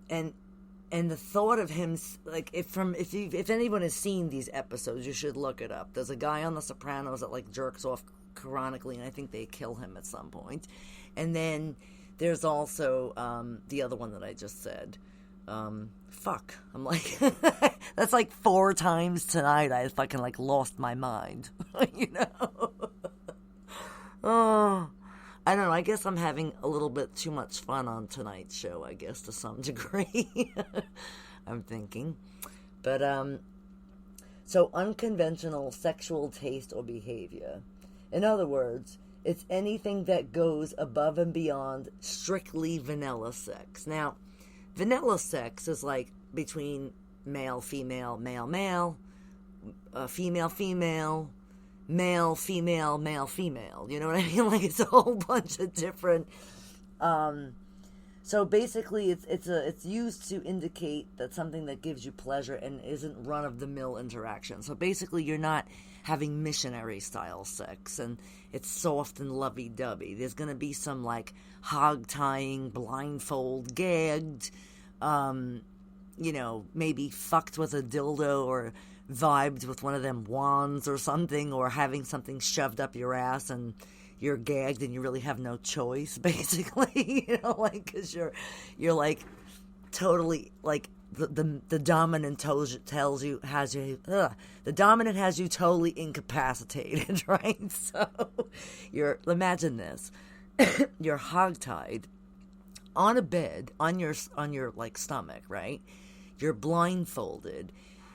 and the thought of him, like, if anyone has seen these episodes, you should look it up. There's a guy on The Sopranos that, like, jerks off chronically, and I think they kill him at some point. And then there's also the other one that I just said. Fuck. I'm like, that's like 4 times tonight I fucking, like, lost my mind. You know? Oh, I don't know. I guess I'm having a little bit too much fun on tonight's show, I guess, to some degree. I'm thinking. But, so unconventional sexual taste or behavior. In other words, it's anything that goes above and beyond strictly vanilla sex. Now, vanilla sex is like between male, female, male, male, female, female, male, female, male, female. You know what I mean? Like, it's a whole bunch of different. So basically, it's used to indicate that something that gives you pleasure and isn't run of the mill interaction. So basically, you're not having missionary style sex, and it's soft and lovey dovey. There's gonna be some, like, hog tying, blindfold, gagged, you know, maybe fucked with a dildo or vibed with one of them wands or something, or having something shoved up your ass and you're gagged and you really have no choice, basically. You know, like, because you're like totally, like, the dominant tells you has you the dominant has you totally incapacitated, right? So imagine this. You're hogtied on a bed on your like stomach, right? You're blindfolded.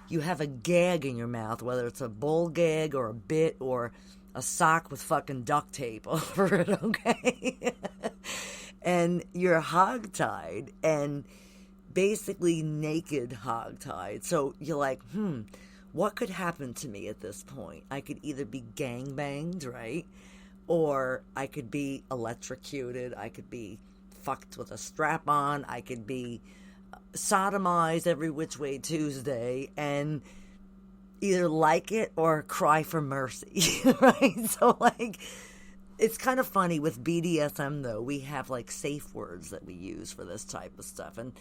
You have a gag in your mouth, whether it's a bowl gag or a bit or a sock with fucking duct tape over it, okay? And you're hogtied and basically naked hogtied. So you're like, what could happen to me at this point? I could either be gangbanged, right? Or I could be electrocuted. I could be fucked with a strap on. I could be sodomized every which way Tuesday and either like it or cry for mercy, right? So, like, it's kind of funny with BDSM, though. We have, like, safe words that we use for this type of stuff. And,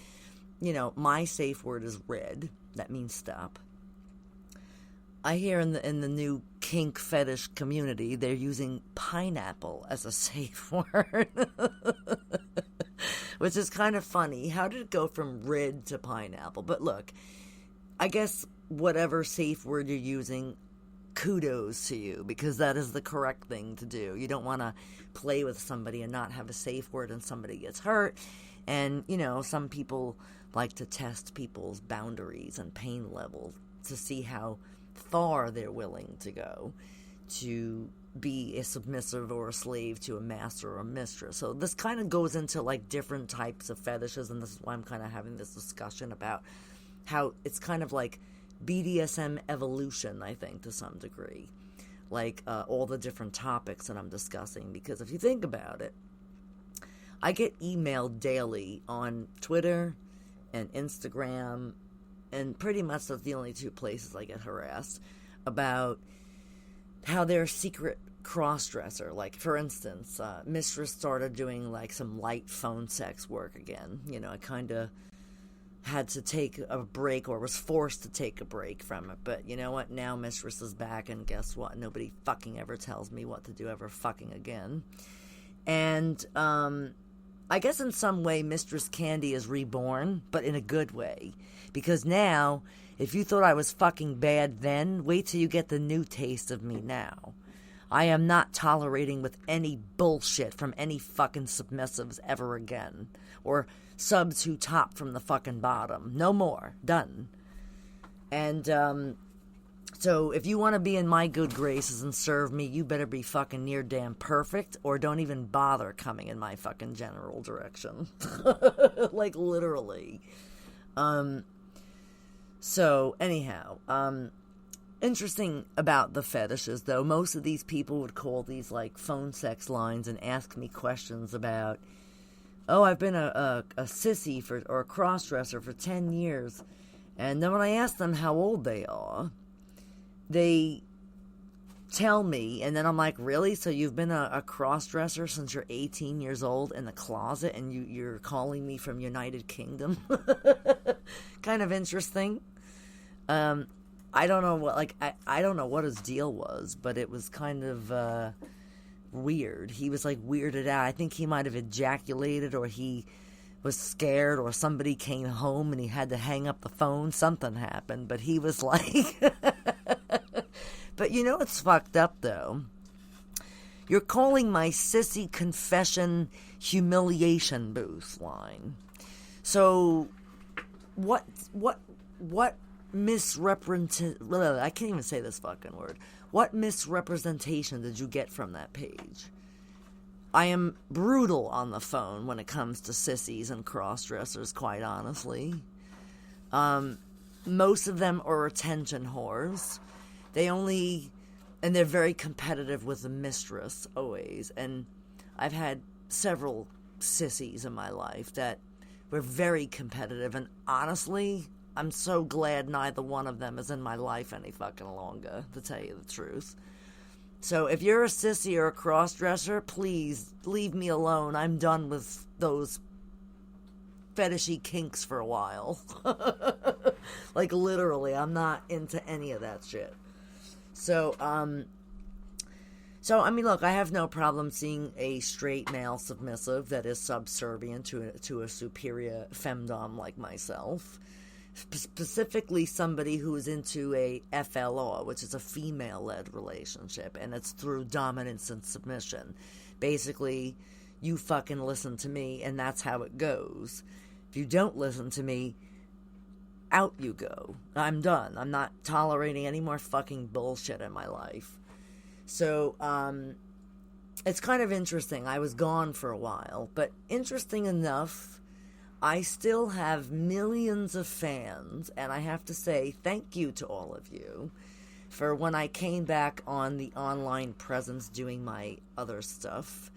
you know, my safe word is red. That means stop. I hear in the new kink fetish community, they're using pineapple as a safe word. Which is kind of funny. How did it go from red to pineapple? But look, I guess whatever safe word you're using, kudos to you, because that is the correct thing to do. You don't want to play with somebody and not have a safe word and somebody gets hurt. And, you know, some people like to test people's boundaries and pain levels to see how far they're willing to go to be a submissive or a slave to a master or a mistress. So this kind of goes into, like, different types of fetishes, and this is why I'm kind of having this discussion about how it's kind of like BDSM evolution, I think, to some degree. Like, all the different topics that I'm discussing, because if you think about it, I get emailed daily on Twitter and Instagram, and pretty much that's the only 2 places I get harassed, about how they're a secret cross-dresser. Like, for instance, Mistress started doing, like, some light phone sex work again. You know, I kind of had to take a break, or was forced to take a break from it. But you know what? Now Mistress is back, and guess what? Nobody fucking ever tells me what to do ever fucking again. And, I guess in some way Mistress Candy is reborn, but in a good way. Because now, if you thought I was fucking bad then, wait till you get the new taste of me now. I am not tolerating with any bullshit from any fucking submissives ever again. Or subs who top from the fucking bottom. No more. Done. And, so if you want to be in my good graces and serve me, you better be fucking near damn perfect, or don't even bother coming in my fucking general direction. Like, literally. So, anyhow, interesting about the fetishes, though, most of these people would call these, like, phone sex lines and ask me questions about, oh, I've been a sissy or a cross-dresser for 10 years, and then when I ask them how old they are, they tell me, and then I'm like, really? So you've been a cross-dresser since you're 18 years old in the closet, and you're calling me from United Kingdom? Kind of interesting. I don't know what, like, I don't know what his deal was, but it was kind of weird. He was, like, weirded out. I think he might have ejaculated, or he was scared, or somebody came home and he had to hang up the phone. Something happened, but he was like... But you know what's fucked up, though? You're calling my sissy confession humiliation booth line. So, what misrepresentation... I can't even say this fucking word. What misrepresentation did you get from that page? I am brutal on the phone when it comes to sissies and cross-dressers, quite honestly. Most of them are attention whores. And they're very competitive with the mistress, always. And I've had several sissies in my life that were very competitive. And honestly, I'm so glad neither one of them is in my life any fucking longer, to tell you the truth. So if you're a sissy or a cross-dresser, please leave me alone. I'm done with those fetishy kinks for a while. Like, literally, I'm not into any of that shit. So, I mean, look, I have no problem seeing a straight male submissive that is subservient to a superior femdom like myself. Specifically somebody who is into a FLR, which is a female-led relationship, and it's through dominance and submission. Basically, you fucking listen to me, and that's how it goes. If you don't listen to me, out you go. I'm done. I'm not tolerating any more fucking bullshit in my life. So, it's kind of interesting. I was gone for a while, but interesting enough, I still have millions of fans, and I have to say thank you to all of you for when I came back on the online presence doing my other stuff.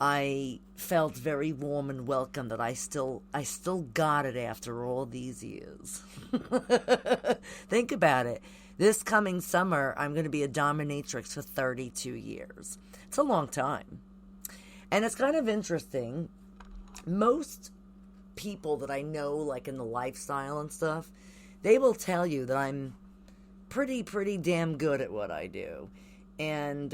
I felt very warm and welcome that I still got it after all these years. Think about it. This coming summer, I'm going to be a dominatrix for 32 years. It's a long time. And it's kind of interesting. Most people that I know, like in the lifestyle and stuff, they will tell you that I'm pretty damn good at what I do. And,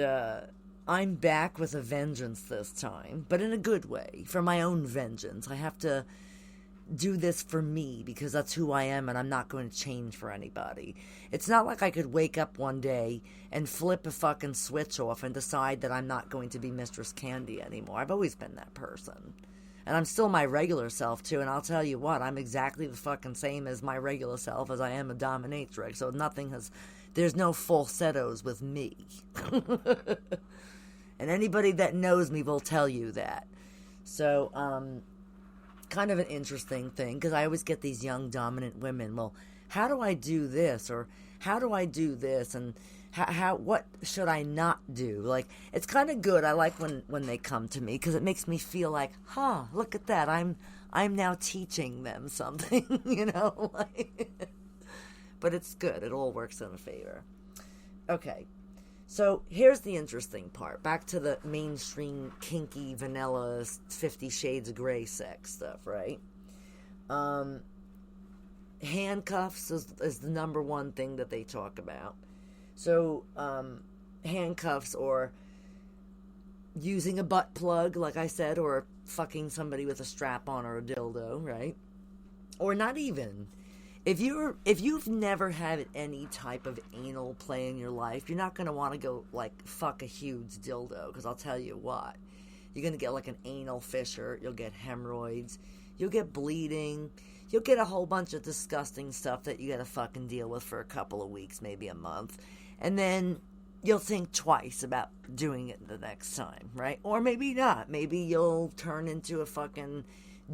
I'm back with a vengeance this time, but in a good way, for my own vengeance. I have to do this for me because that's who I am, and I'm not going to change for anybody. It's not like I could wake up one day and flip a fucking switch off and decide that I'm not going to be Mistress Candy anymore. I've always been that person. And I'm still my regular self, too, and I'll tell you what, I'm exactly the fucking same as my regular self as I am a dominatrix, so there's no falsettos with me. And anybody that knows me will tell you that. So, kind of an interesting thing, because I always get these young dominant women, well, how do I do this? Or how do I do this? And what should I not do? Like, it's kind of good. I like when they come to me, because it makes me feel like, look at that. I'm now teaching them something, you know? But it's good. It all works in a favor. Okay. So, here's the interesting part. Back to the mainstream, kinky, vanilla, 50 Shades of Grey sex stuff, right? Handcuffs is the number one thing that they talk about. So, handcuffs, or using a butt plug, like I said, or fucking somebody with a strap-on or a dildo, right? Or not even. If you've never had any type of anal play in your life, you're not going to want to go, like, fuck a huge dildo, because I'll tell you what. You're going to get, like, an anal fissure, you'll get hemorrhoids, you'll get bleeding, you'll get a whole bunch of disgusting stuff that you got to fucking deal with for a couple of weeks, maybe a month, and then you'll think twice about doing it the next time, right? Or maybe not. Maybe you'll turn into a fucking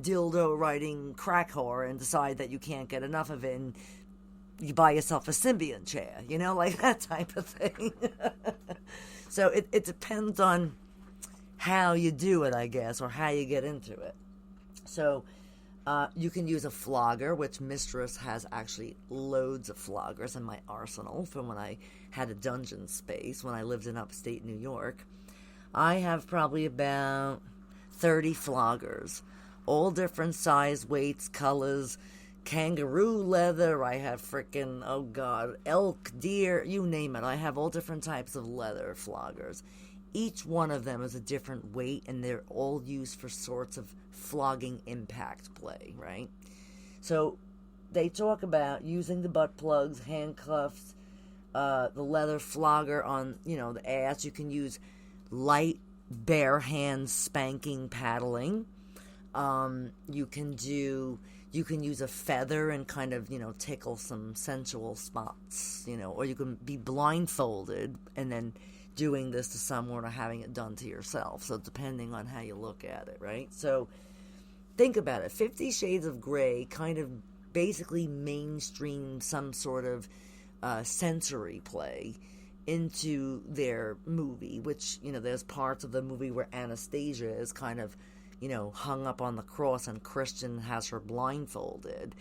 dildo riding crack whore and decide that you can't get enough of it, and you buy yourself a Symbian chair, you know, like that type of thing. So it depends on how you do it, I guess, or how you get into it. So You can use a flogger, which Mistress has actually loads of floggers in my arsenal from when I had a dungeon space when I lived in upstate New York. I have probably about 30 floggers, all different size, weights, colors, kangaroo leather. I have frickin', oh god, elk, deer, you name it. I have all different types of leather floggers. Each one of them is a different weight, and they're all used for sorts of flogging impact play, right? So they talk about using the butt plugs, handcuffs, the leather flogger on, the ass. You can use light bare hand spanking paddling. You can use a feather and kind of, tickle some sensual spots, or you can be blindfolded and then doing this to someone or having it done to yourself. So depending on how you look at it, right? So think about it. 50 Shades of Grey kind of basically mainstream some sort of sensory play into their movie, which, there's parts of the movie where Anastasia is kind of, hung up on the cross and Christian has her blindfolded.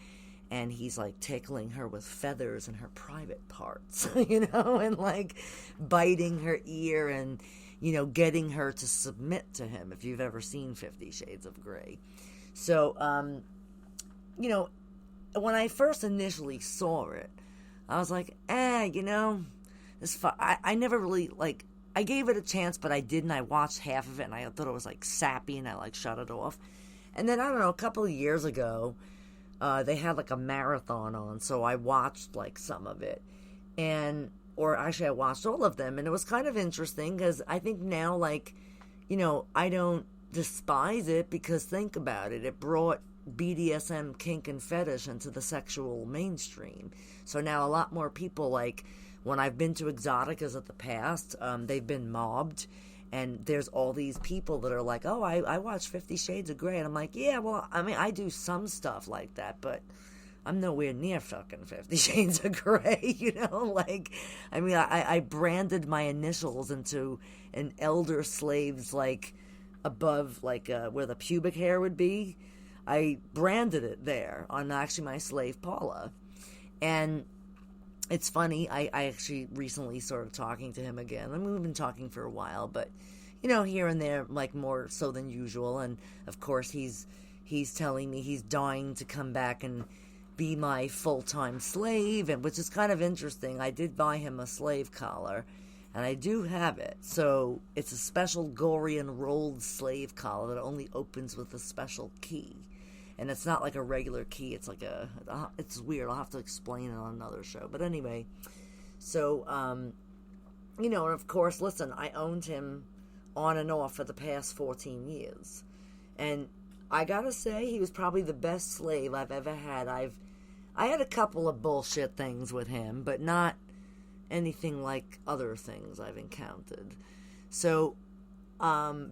And he's, like, tickling her with feathers in her private parts, and, like, biting her ear and, getting her to submit to him, if you've ever seen 50 Shades of Grey. So, when I first initially saw it, I was like, I never really, like, I gave it a chance, but I didn't. I watched half of it, and I thought it was, like, sappy, and I, like, shut it off. And then, I don't know, a couple of years ago, they had like a marathon on, so I watched like some of it, or actually I watched all of them, and it was kind of interesting because I think now, like, I don't despise it because think about it, it brought BDSM, kink, and fetish into the sexual mainstream. So now a lot more people, like when I've been to Exoticas of the past, they've been mobbed. And there's all these people that are like, oh, I watch 50 Shades of Grey. And I'm like, yeah, well, I mean, I do some stuff like that, but I'm nowhere near fucking 50 Shades of Grey, Like, I mean, I branded my initials into an elder slave's, like, above, like, where the pubic hair would be. I branded it there on actually my slave Paula. And it's funny, I actually recently started talking to him again. I mean, we've been talking for a while, but, here and there, like, more so than usual. And, of course, he's telling me he's dying to come back and be my full-time slave, and which is kind of interesting. I did buy him a slave collar, and I do have it. So it's a special Gorian rolled slave collar that only opens with a special key. And it's not like a regular key. It's like it's weird. I'll have to explain it on another show. But anyway, so, and of course, listen, I owned him on and off for the past 14 years. And I gotta say, he was probably the best slave I've ever had. I had a couple of bullshit things with him, but not anything like other things I've encountered. So,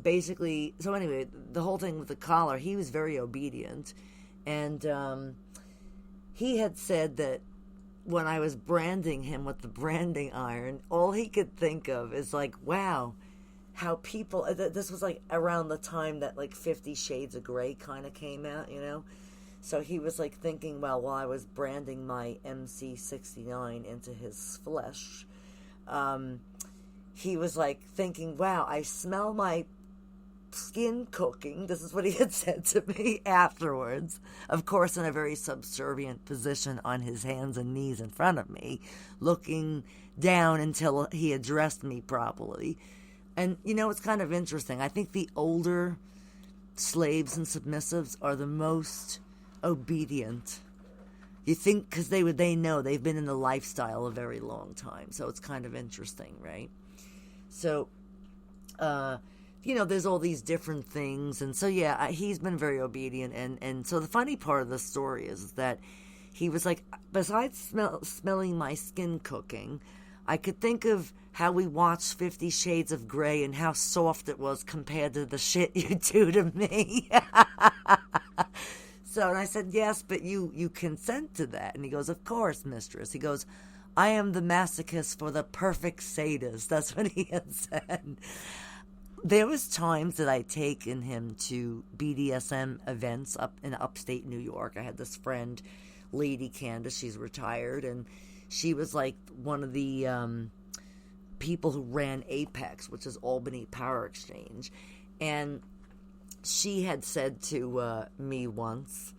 basically, so anyway, the whole thing with the collar, he was very obedient, and, he had said that when I was branding him with the branding iron, all he could think of is like, wow, how people, this was like around the time that like 50 Shades of Grey kind of came out, so he was like thinking, well, while I was branding my MC69 into his flesh, he was like thinking, wow, I smell my skin cooking. This is what he had said to me afterwards. Of course, in a very subservient position on his hands and knees in front of me, looking down until he addressed me properly. And, it's kind of interesting. I think the older slaves and submissives are the most obedient. You think, because they know they've been in the lifestyle a very long time. So it's kind of interesting, right? So, there's all these different things. And so, yeah, he's been very obedient. And so the funny part of the story is that he was like, besides smelling my skin cooking, I could think of how we watched 50 Shades of Grey and how soft it was compared to the shit you do to me. So, and I said, yes, but you consent to that. And he goes, of course, mistress. He goes, I am the masochist for the perfect sadist. That's what he had said. There was times that I'd taken him to BDSM events up in upstate New York. I had this friend, Lady Candace, she's retired, and she was like one of the people who ran Apex, which is Albany Power Exchange. And she had said to me once,